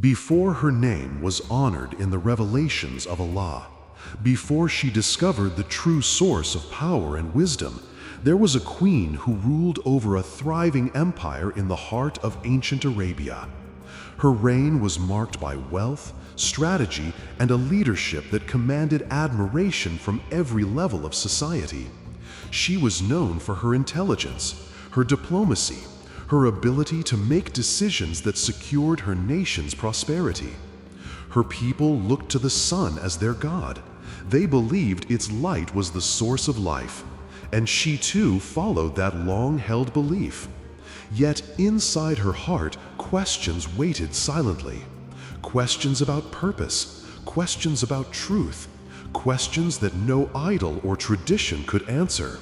Before her name was honored in the revelations of Allah, before she discovered the true source of power and wisdom, there was a queen who ruled over a thriving empire in the heart of ancient Arabia. Her reign was marked by wealth, strategy, and a leadership that commanded admiration from every level of society. She was known for her intelligence, her diplomacy, her ability to make decisions that secured her nation's prosperity. Her people looked to the sun as their god. They believed its light was the source of life, and she too followed that long-held belief. Yet inside her heart, questions waited silently. Questions about purpose, questions about truth, questions that no idol or tradition could answer.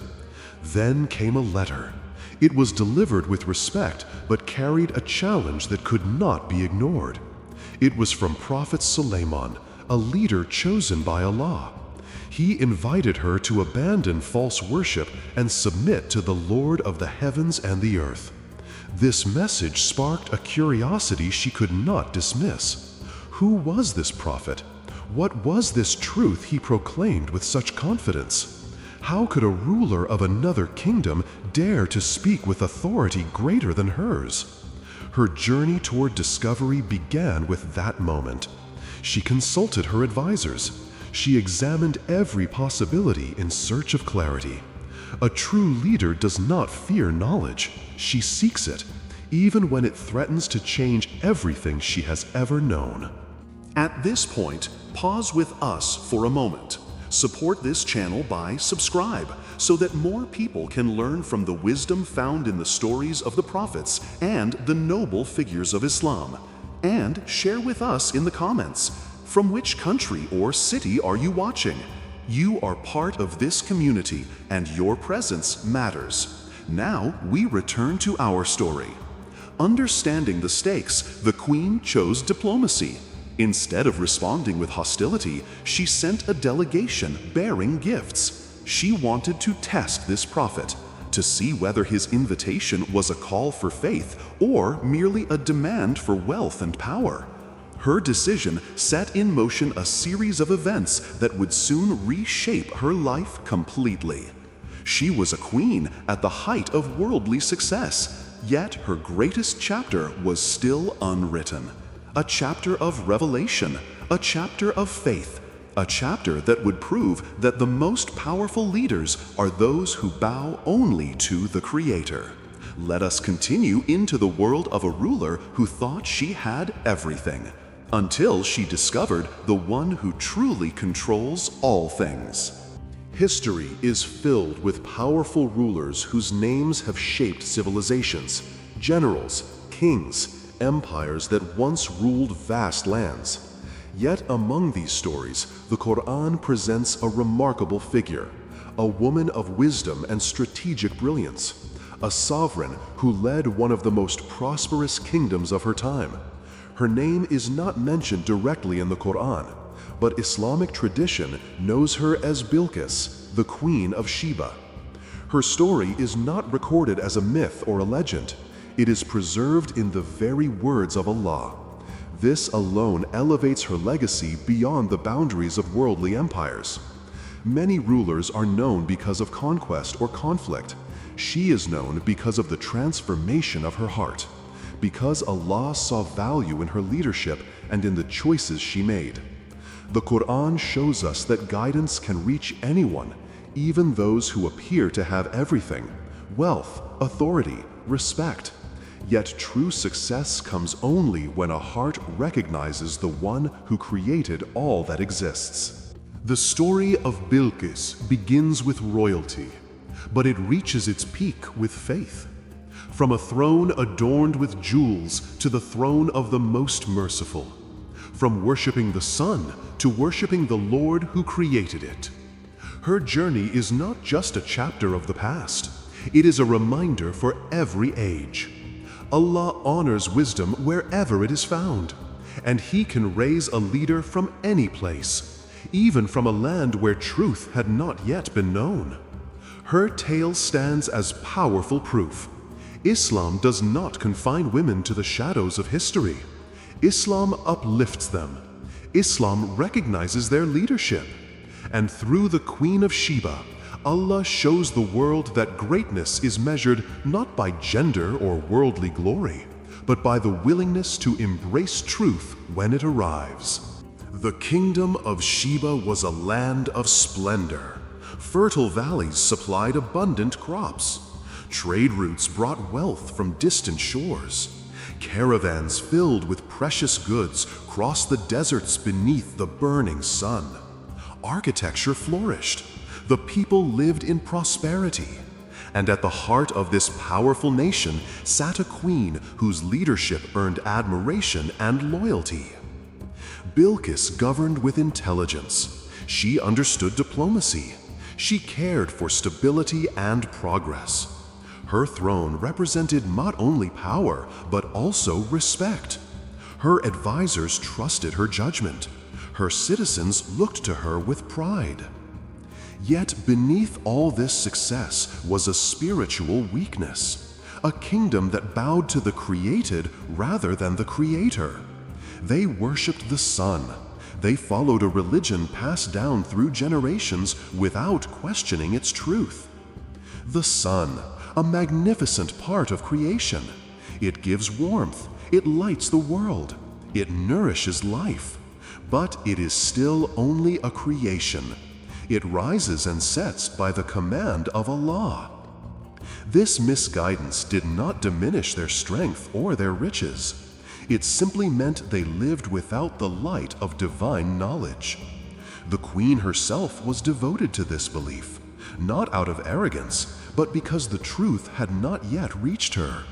Then came a letter. It was delivered with respect, but carried a challenge that could not be ignored. It was from Prophet Sulaiman, a leader chosen by Allah. He invited her to abandon false worship and submit to the Lord of the heavens and the earth. This message sparked a curiosity she could not dismiss. Who was this prophet? What was this truth he proclaimed with such confidence? How could a ruler of another kingdom dare to speak with authority greater than hers? Her journey toward discovery began with that moment. She consulted her advisors. She examined every possibility in search of clarity. A true leader does not fear knowledge. She seeks it, even when it threatens to change everything she has ever known. At this point, pause with us for a moment. Support this channel by subscribe so that more people can learn from the wisdom found in the stories of the prophets and the noble figures of Islam. And share with us in the comments, from which country or city are you watching? You are part of this community and your presence matters. Now we return to our story. Understanding the stakes, the queen chose diplomacy. Instead of responding with hostility, she sent a delegation bearing gifts. She wanted to test this prophet, to see whether his invitation was a call for faith or merely a demand for wealth and power. Her decision set in motion a series of events that would soon reshape her life completely. She was a queen at the height of worldly success, yet her greatest chapter was still unwritten. A chapter of revelation, a chapter of faith, a chapter that would prove that the most powerful leaders are those who bow only to the Creator. Let us continue into the world of a ruler who thought she had everything, until she discovered the one who truly controls all things. History is filled with powerful rulers whose names have shaped civilizations, generals, kings, empires that once ruled vast lands. Yet among these stories, the Qur'an presents a remarkable figure, a woman of wisdom and strategic brilliance, a sovereign who led one of the most prosperous kingdoms of her time. Her name is not mentioned directly in the Qur'an, but Islamic tradition knows her as Bilqis, the Queen of Sheba. Her story is not recorded as a myth or a legend. It is preserved in the very words of Allah. This alone elevates her legacy beyond the boundaries of worldly empires. Many rulers are known because of conquest or conflict. She is known because of the transformation of her heart, because Allah saw value in her leadership and in the choices she made. The Qur'an shows us that guidance can reach anyone, even those who appear to have everything: wealth, authority, respect. Yet true success comes only when a heart recognizes the one who created all that exists. The story of Bilqis begins with royalty, but it reaches its peak with faith. From a throne adorned with jewels to the throne of the Most Merciful. From worshiping the sun to worshiping the Lord who created it. Her journey is not just a chapter of the past. It is a reminder for every age. Allah honors wisdom wherever it is found, and He can raise a leader from any place, even from a land where truth had not yet been known. Her tale stands as powerful proof. Islam does not confine women to the shadows of history. Islam uplifts them. Islam recognizes their leadership. And through the Queen of Sheba, Allah shows the world that greatness is measured not by gender or worldly glory, but by the willingness to embrace truth when it arrives. The kingdom of Sheba was a land of splendor. Fertile valleys supplied abundant crops. Trade routes brought wealth from distant shores. Caravans filled with precious goods crossed the deserts beneath the burning sun. Architecture flourished. The people lived in prosperity. And at the heart of this powerful nation sat a queen whose leadership earned admiration and loyalty. Bilqis governed with intelligence. She understood diplomacy. She cared for stability and progress. Her throne represented not only power, but also respect. Her advisors trusted her judgment. Her citizens looked to her with pride. Yet beneath all this success was a spiritual weakness, a kingdom that bowed to the created rather than the creator. They worshipped the sun. They followed a religion passed down through generations without questioning its truth. The sun, a magnificent part of creation. It gives warmth. It lights the world. It nourishes life. But it is still only a creation. It rises and sets by the command of Allah. This misguidance did not diminish their strength or their riches. It simply meant they lived without the light of divine knowledge. The queen herself was devoted to this belief, not out of arrogance, but because the truth had not yet reached her.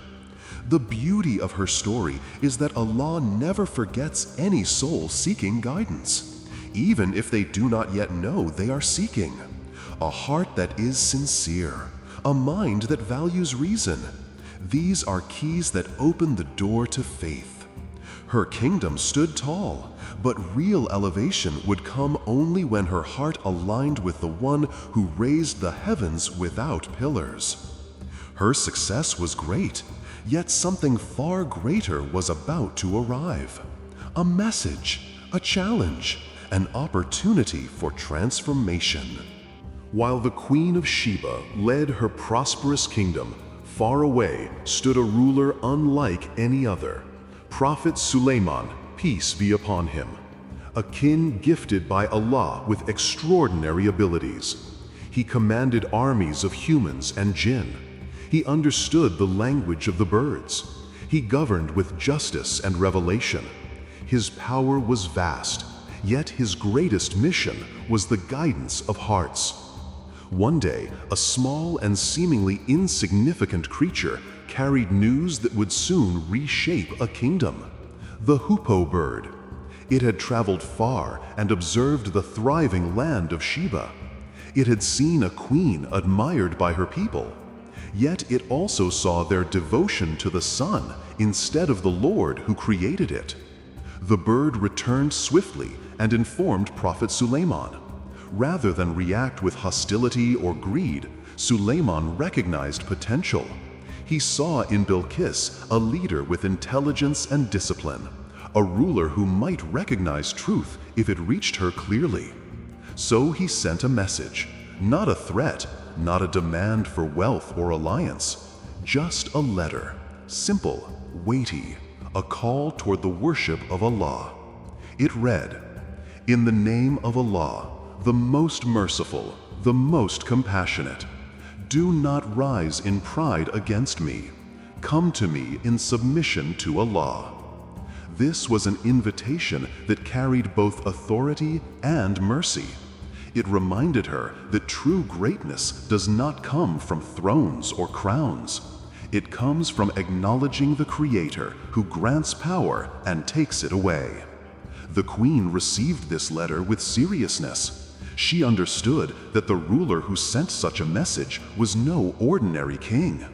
The beauty of her story is that Allah never forgets any soul seeking guidance, even if they do not yet know they are seeking. A heart that is sincere, a mind that values reason. These are keys that open the door to faith. Her kingdom stood tall, but real elevation would come only when her heart aligned with the one who raised the heavens without pillars. Her success was great, yet something far greater was about to arrive. A message, a challenge, an opportunity for transformation. While the Queen of Sheba led her prosperous kingdom, far away stood a ruler unlike any other. Prophet Sulaiman, peace be upon him, a king gifted by Allah with extraordinary abilities. He commanded armies of humans and jinn. He understood the language of the birds. He governed with justice and revelation. His power was vast, yet his greatest mission was the guidance of hearts. One day, a small and seemingly insignificant creature carried news that would soon reshape a kingdom. The hoopoe bird. It had traveled far and observed the thriving land of Sheba. It had seen a queen admired by her people. Yet it also saw their devotion to the sun instead of the Lord who created it. The bird returned swiftly and informed Prophet Sulaiman. Rather than react with hostility or greed, Sulaiman recognized potential. He saw in Bilqis a leader with intelligence and discipline, a ruler who might recognize truth if it reached her clearly. So he sent a message, not a threat, not a demand for wealth or alliance, just a letter, simple, weighty, a call toward the worship of Allah. It read, "In the name of Allah, the most merciful, the most compassionate. Do not rise in pride against me. Come to me in submission to Allah." This was an invitation that carried both authority and mercy. It reminded her that true greatness does not come from thrones or crowns. It comes from acknowledging the Creator who grants power and takes it away. The queen received this letter with seriousness. She understood that the ruler who sent such a message was no ordinary king.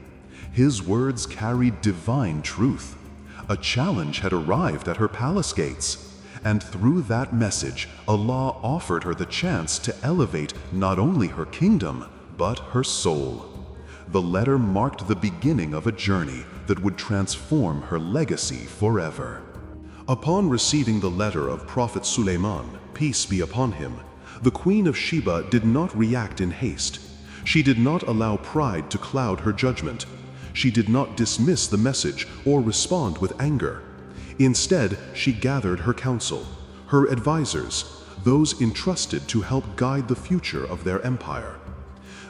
His words carried divine truth. A challenge had arrived at her palace gates, and through that message, Allah offered her the chance to elevate not only her kingdom, but her soul. The letter marked the beginning of a journey that would transform her legacy forever. Upon receiving the letter of Prophet Sulaiman, peace be upon him, the Queen of Sheba did not react in haste. She did not allow pride to cloud her judgment. She did not dismiss the message or respond with anger. Instead, she gathered her council, her advisors, those entrusted to help guide the future of their empire.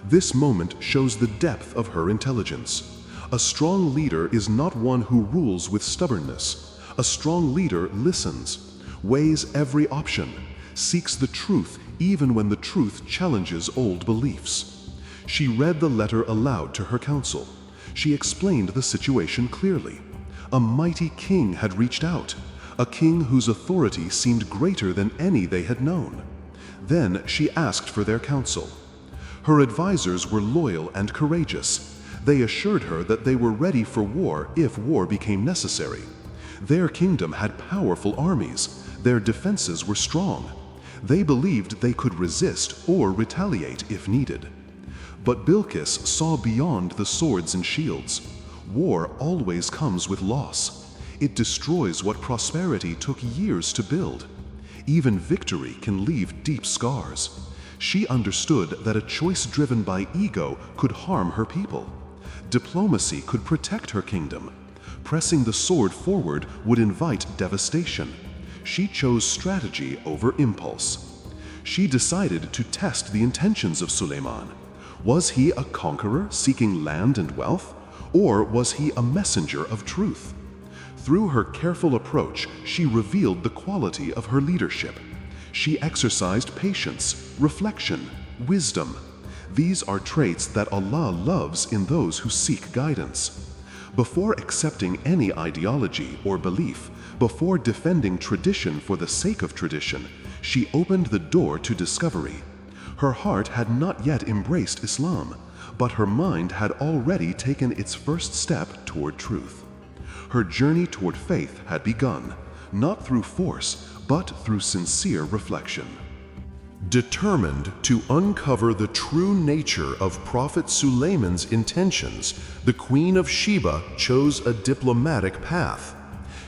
This moment shows the depth of her intelligence. A strong leader is not one who rules with stubbornness. A strong leader listens, weighs every option, seeks the truth even when the truth challenges old beliefs. She read the letter aloud to her council. She explained the situation clearly. A mighty king had reached out, a king whose authority seemed greater than any they had known. Then she asked for their counsel. Her advisors were loyal and courageous. They assured her that they were ready for war if war became necessary. Their kingdom had powerful armies. Their defenses were strong. They believed they could resist or retaliate if needed. But Bilqis saw beyond the swords and shields. War always comes with loss. It destroys what prosperity took years to build. Even victory can leave deep scars. She understood that a choice driven by ego could harm her people. Diplomacy could protect her kingdom. Pressing the sword forward would invite devastation. She chose strategy over impulse. She decided to test the intentions of Sulaiman. Was he a conqueror seeking land and wealth, or was he a messenger of truth? Through her careful approach, she revealed the quality of her leadership. She exercised patience, reflection, wisdom. These are traits that Allah loves in those who seek guidance. Before accepting any ideology or belief, before defending tradition for the sake of tradition, she opened the door to discovery. Her heart had not yet embraced Islam, but her mind had already taken its first step toward truth. Her journey toward faith had begun, not through force, but through sincere reflection. Determined to uncover the true nature of Prophet Sulaiman's intentions, the Queen of Sheba chose a diplomatic path.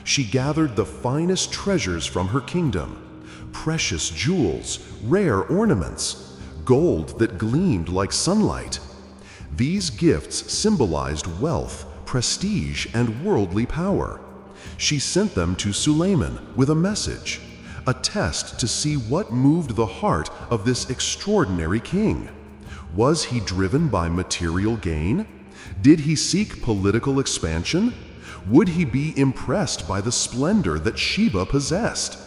She gathered the finest treasures from her kingdom, precious jewels, rare ornaments, gold that gleamed like sunlight. These gifts symbolized wealth, prestige, and worldly power. She sent them to Sulaiman with a message, a test to see what moved the heart of this extraordinary king. Was he driven by material gain? Did he seek political expansion? Would he be impressed by the splendor that Sheba possessed?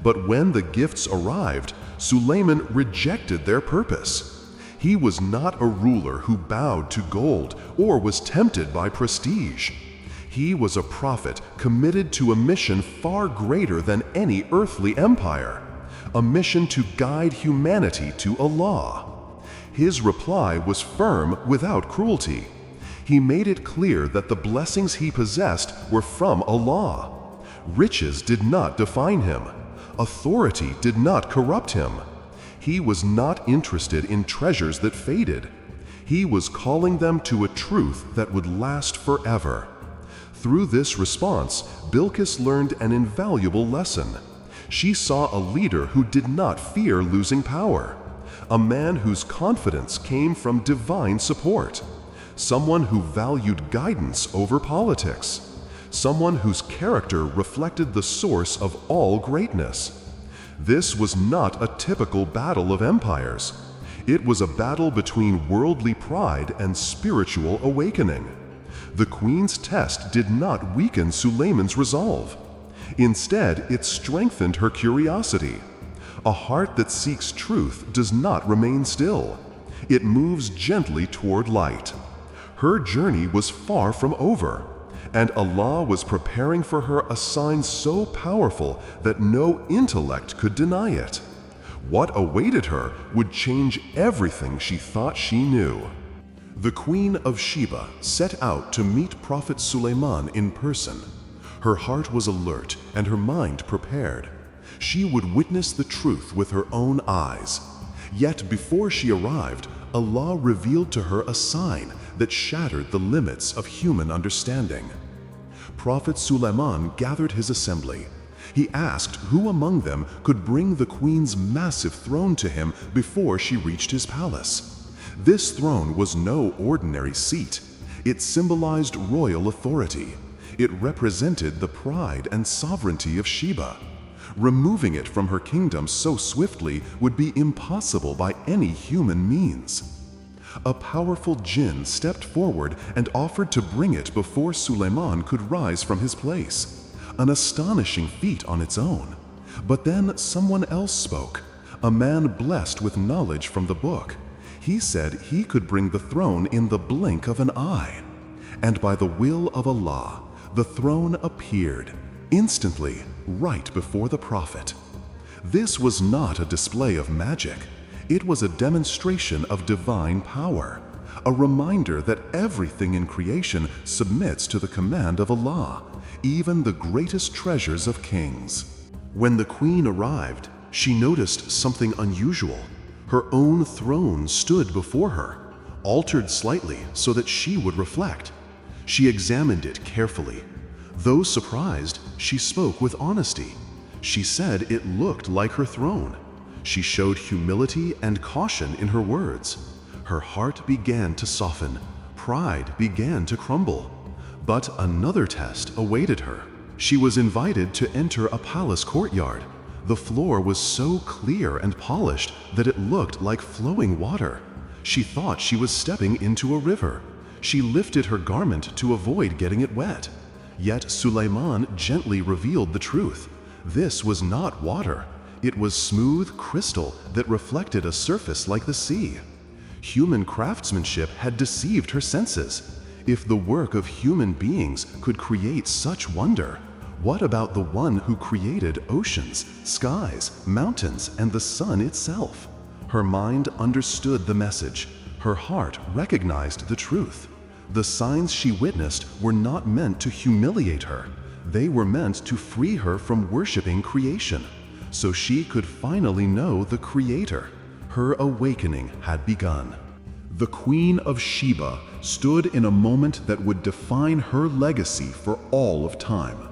But when the gifts arrived, Sulaiman rejected their purpose. He was not a ruler who bowed to gold or was tempted by prestige. He was a prophet committed to a mission far greater than any earthly empire, a mission to guide humanity to Allah. His reply was firm without cruelty. He made it clear that the blessings he possessed were from Allah. Riches did not define him. Authority did not corrupt him. He was not interested in treasures that faded. He was calling them to a truth that would last forever. Through this response, Bilqis learned an invaluable lesson. She saw a leader who did not fear losing power, a man whose confidence came from divine support, someone who valued guidance over politics, someone whose character reflected the source of all greatness. This was not a typical battle of empires. It was a battle between worldly pride and spiritual awakening. The queen's test did not weaken Sulaiman's resolve. Instead, it strengthened her curiosity. A heart that seeks truth does not remain still. It moves gently toward light. Her journey was far from over, and Allah was preparing for her a sign so powerful that no intellect could deny it. What awaited her would change everything she thought she knew. The Queen of Sheba set out to meet Prophet Sulaiman in person. Her heart was alert and her mind prepared. She would witness the truth with her own eyes. Yet before she arrived, Allah revealed to her a sign that shattered the limits of human understanding. Prophet Sulaiman gathered his assembly. He asked who among them could bring the queen's massive throne to him before she reached his palace. This throne was no ordinary seat. It symbolized royal authority. It represented the pride and sovereignty of Sheba. Removing it from her kingdom so swiftly would be impossible by any human means. A powerful jinn stepped forward and offered to bring it before Sulaiman could rise from his place. An astonishing feat on its own. But then someone else spoke, a man blessed with knowledge from the book. He said he could bring the throne in the blink of an eye. And by the will of Allah, the throne appeared, instantly, right before the Prophet. This was not a display of magic. It was a demonstration of divine power, a reminder that everything in creation submits to the command of Allah, even the greatest treasures of kings. When the queen arrived, she noticed something unusual. Her own throne stood before her, altered slightly so that she would reflect. She examined it carefully. Though surprised, she spoke with honesty. She said it looked like her throne. She showed humility and caution in her words. Her heart began to soften. Pride began to crumble. But another test awaited her. She was invited to enter a palace courtyard. The floor was so clear and polished that it looked like flowing water. She thought she was stepping into a river. She lifted her garment to avoid getting it wet. Yet Sulaiman gently revealed the truth. This was not water. It was smooth crystal that reflected a surface like the sea. Human craftsmanship had deceived her senses. If the work of human beings could create such wonder, what about the one who created oceans, skies, mountains, and the sun itself? Her mind understood the message. Her heart recognized the truth. The signs she witnessed were not meant to humiliate her. They were meant to free her from worshiping creation, so she could finally know the Creator. Her awakening had begun. The Queen of Sheba stood in a moment that would define her legacy for all of time.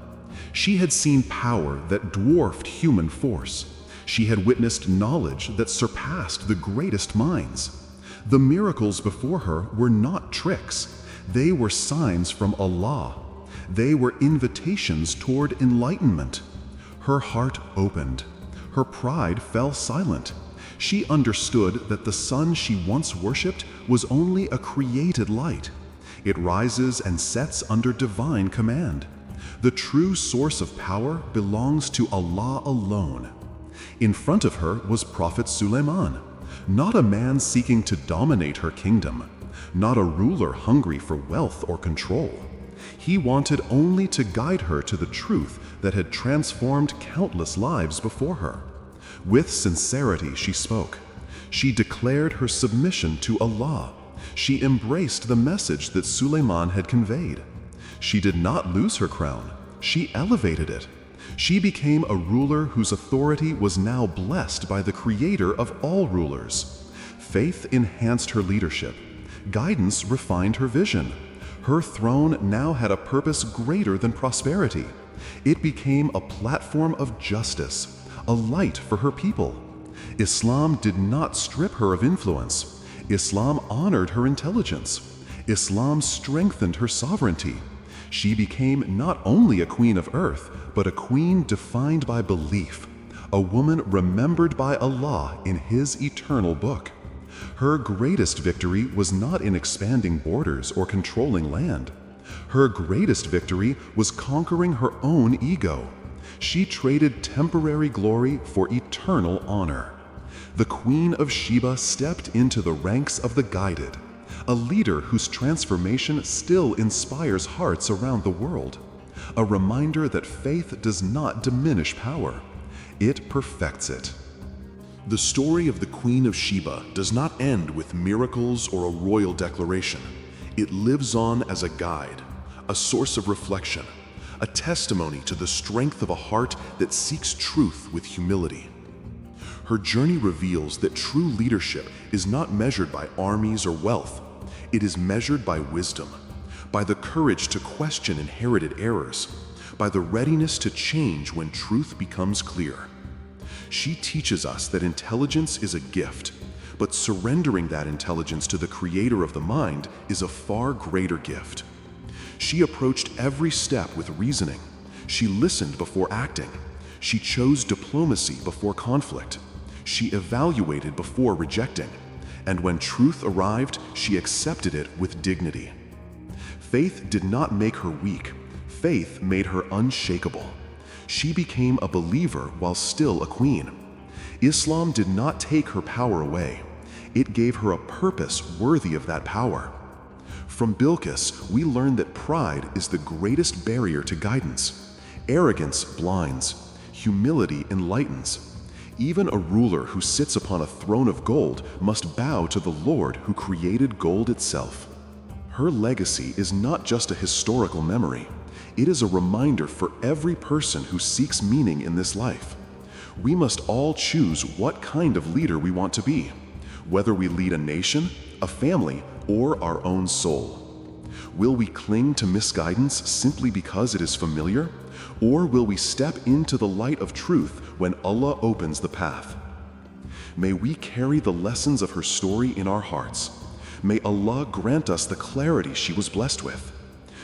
She had seen power that dwarfed human force. She had witnessed knowledge that surpassed the greatest minds. The miracles before her were not tricks. They were signs from Allah. They were invitations toward enlightenment. Her heart opened. Her pride fell silent. She understood that the sun she once worshipped was only a created light. It rises and sets under divine command. The true source of power belongs to Allah alone. In front of her was Prophet Sulaiman, not a man seeking to dominate her kingdom, not a ruler hungry for wealth or control. He wanted only to guide her to the truth that had transformed countless lives before her. With sincerity she spoke. She declared her submission to Allah. She embraced the message that Sulaiman had conveyed. She did not lose her crown. She elevated it. She became a ruler whose authority was now blessed by the Creator of all rulers. Faith enhanced her leadership. Guidance refined her vision. Her throne now had a purpose greater than prosperity. It became a platform of justice, a light for her people. Islam did not strip her of influence. Islam honored her intelligence. Islam strengthened her sovereignty. She became not only a queen of earth, but a queen defined by belief, a woman remembered by Allah in His eternal book. Her greatest victory was not in expanding borders or controlling land. Her greatest victory was conquering her own ego. She traded temporary glory for eternal honor. The Queen of Sheba stepped into the ranks of the guided, a leader whose transformation still inspires hearts around the world, a reminder that faith does not diminish power, it perfects it. The story of the Queen of Sheba does not end with miracles or a royal declaration. It lives on as a guide, a source of reflection, a testimony to the strength of a heart that seeks truth with humility. Her journey reveals that true leadership is not measured by armies or wealth. It is measured by wisdom, by the courage to question inherited errors, by the readiness to change when truth becomes clear. She teaches us that intelligence is a gift, but surrendering that intelligence to the creator of the mind is a far greater gift. She approached every step with reasoning. She listened before acting. She chose diplomacy before conflict. She evaluated before rejecting. And when truth arrived, she accepted it with dignity. Faith did not make her weak. Faith made her unshakable. She became a believer while still a queen. Islam did not take her power away. It gave her a purpose worthy of that power. From Bilqis, we learn that pride is the greatest barrier to guidance. Arrogance blinds. Humility enlightens. Even a ruler who sits upon a throne of gold must bow to the Lord who created gold itself. Her legacy is not just a historical memory. It is a reminder for every person who seeks meaning in this life. We must all choose what kind of leader we want to be, whether we lead a nation, a family, or our own soul. Will we cling to misguidance simply because it is familiar, or will we step into the light of truth when Allah opens the path? May we carry the lessons of her story in our hearts. May Allah grant us the clarity she was blessed with.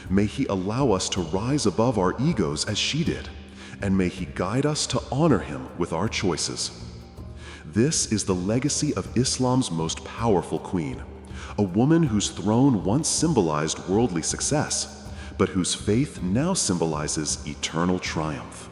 May He allow us to rise above our egos as she did, and may He guide us to honor Him with our choices. This is the legacy of Islam's most powerful queen, a woman whose throne once symbolized worldly success, but whose faith now symbolizes eternal triumph.